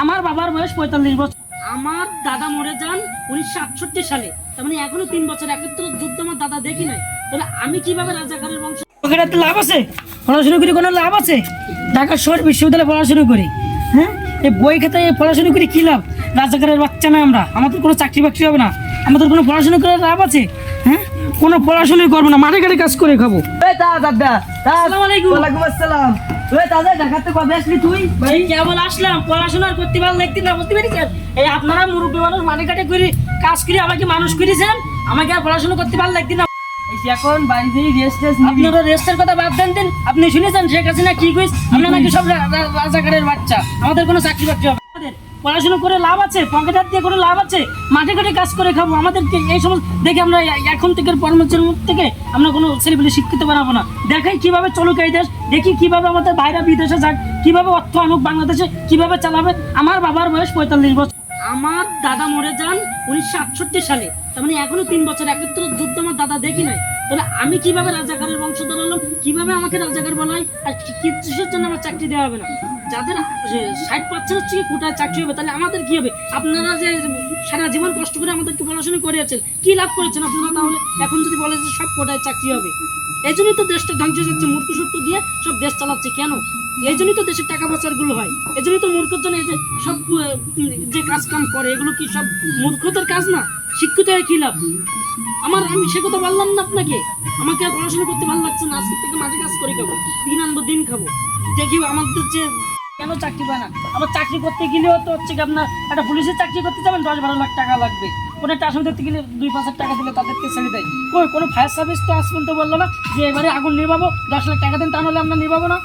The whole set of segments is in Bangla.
আমার বাবার বয়স 45 বছর। আমার দাদা মরে যান 1968 সালে, তার মানে এখনো 3 বছর একত্র যুদ্ধ আমার দাদা দেখি নাই। তাহলে আমি কিভাবে রাজাকারের বংশ? লাভ আছে? পড়াশোনা করে কোনো লাভ আছে? ঢাকা শহর বিশ্ববিদ্যালয়ে পড়াশোনা করি, হ্যাঁ? এই বই খাতায় পড়াশোনা করে কি লাভ? রাজাকারের বাচ্চা না আমরা, আমাদের কোনো চাকরি বাকরি হবে না, আমাদের কোনো পড়াশোনা করে লাভ আছে? হ্যাঁ, কোনো পড়াশোনাই করবো না, মাঠে ঘাটে কাজ করে খাবো। কেবল আসলাম, পড়াশোনা করতে ভালো দেখতে না, বুঝতে পেরেছেন? এই আপনারা মুরব্বী মানুষ মাঠে ঘাটে করে কাজ করে আমাকে মানুষ করেছেন, আমাকে আর পড়াশোনা করতে ভালো লাগতে না। এখন বাড়িতেই রেস্ট আপনারা রেস্টের কথা বাদ দেন দিন। আপনি শুনেছেন শেখ হাসিনা কি কইস? আমরা নাকি সব রাজাকারের বাচ্চা, আমাদের কোনো চাকরি বাকরি হবে না। পড়াশোনা করে লাভ আছে? পকেট হাত দিয়ে করে লাভ আছে? মাঠে ঘাটে কাজ করে খাবো। আমাদেরকে এই সমস্ত দেখে আমরা এখন থেকে কর্মচারীর থেকে আমরা কোনো ছেলেপেলে শিক্ষিত বানাবো না। দেখাই কিভাবে চলুক এই দেশ, দেখি কিভাবে আমাদের ভাইরা বিদেশে যাক, কিভাবে অর্থ আনুক বাংলাদেশে, কিভাবে চালাবে। আমার বাবার বয়স 45 বছর। আমার দাদা মরে যান 1968 সালে, তার মানে এখনো 3 বছর একত্র যুদ্ধ আমার দাদা দেখি নাই। তাহলে আমি কিভাবে রাজাকারের বংশধর হলাম? কিভাবে আমাকে রাজাকার বলা হয়? আর কিসের জন্য আমার চাকরি দেওয়া হবে না? যাদের 60% হচ্ছে কোটায় চাকরি হবে, তাহলে আমাদের কি হবে? আপনারা যে সারা জীবন কষ্ট করে আমাদেরকে পড়াশোনা করিয়েছেন, কি লাভ করেছেন আপনারা? তাহলে এখন যদি বলে যে সব কোটায় চাকরি হবে, এই জন্যই তো দেশটা ধ্বংস যাচ্ছে, মূর্খ সূর্খ দিয়ে সব দেশ চালাচ্ছে। কেন? এই জন্যই তো দেশের টাকা পাচারগুলো হয়, এই জন্যই তো মূর্খর জন্য এই যে সব যে কাজ কাম করে, এগুলো কি সব মূর্খতার কাজ না? শিক্ষিত হয়ে কি লাভ? আমি সে কথা বললাম না আপনাকে, আমাকে আর পড়াশোনা করতে ভালো লাগছে না। আজকে থেকে মাঠে কাজ করে খাবো, দিন আনবো দিন খাবো। দেখি আমাদের যে কেন চাকরি পায় না? আবার চাকরি করতে গেলেও তো হচ্ছে কি, আপনার একটা পুলিশের চাকরি করতে যাবেন 10-12 লাখ টাকা লাগবে। কোনো একটা আসামি ধরতে গেলে 2-5 টাকা দিলে তাদেরকে ছেড়ে দেয়। কোনো ফায়ার সার্ভিস তো আজ পর্যন্ত বললো না যে এবারে আগুন নির্বাবো, 10 লাখ টাকা দেন, তা নাহলে আমরা নির্বাবো না।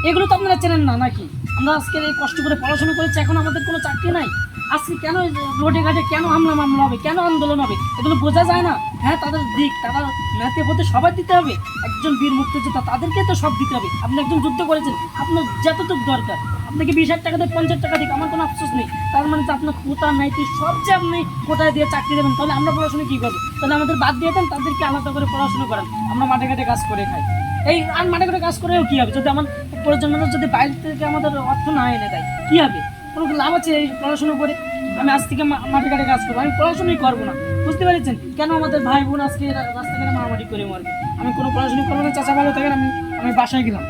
এগুলো তো আপনারা চেনেন না নাকি? আমরা আজকে এই কষ্ট করে পড়াশোনা করেছি, এখন আমাদের কোনো চাকরি নাই। আজকে কেন রোডে ঘাটে কেন হামলা মামলা হবে, কেন আন্দোলন হবে, এগুলো বোঝা যায় না? হ্যাঁ, তাদের দিক, তারা নেতে পথে সবাই দিতে হবে। একজন বীর মুক্তিযোদ্ধা, তাদেরকে তো সব দিতে হবে। আপনি একজন যুদ্ধ করেছেন, আপনার যতটুকু দরকার, আপনাকে 20,000 টাকা দিয়ে 50 টাকা দিক, আমার কোনো আফসোস নেই। তার মানে তো আপনার কোটা নাই, সব যে আপনি কোটায় দিয়ে চাকরি দেবেন, তাহলে আমরা পড়াশোনা কী করবো? তাহলে আমাদের বাদ দিয়ে দেন, তাদেরকে আলাদা করে পড়াশোনা করেন, আমরা মাঠে ঘাটে কাজ করে খাই। এই আর মাঠে ঘাটে কাজ করেও কী হবে? যদি আমার প্রয়োজন মানুষ যদি বাইরে থেকে আমাদের অর্থ না এনে দেয়, কী হবে? কোনো লাভ আছে এই পড়াশোনা করে? আমি আজ থেকে মাঠে ঘাটে কাজ করবো, আমি পড়াশোনাই করবো না, বুঝতে পেরেছেন? কেন আমাদের ভাই বোন আজকে রাস্তাঘাটে মারামারি করে মারবে? আমি কোনো পড়াশোনা করবো না। চাচা ভালো থাকেন, আমি বাসায় গেলাম।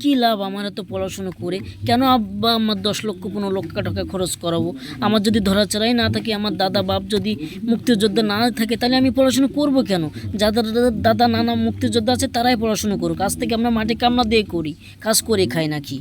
কি লাভ আমার এত পড়াশোনা করে? কেন আব্বা আমার 10 লক্ষ 15 লক্ষ টাকা খরচ করাবো? আমার যদি ধরাচড়াই না থাকে, আমার দাদা বাপ যদি মুক্তিযোদ্ধা না থাকে, তাহলে আমি পড়াশোনা করব কেন? যাদের দাদা নানা মুক্তিযোদ্ধা আছে তারাই পড়াশোনা করুক। কাজ থেকে আমরা মাঠে কামনা দিয়ে করি, কাজ করে খাই নাকি?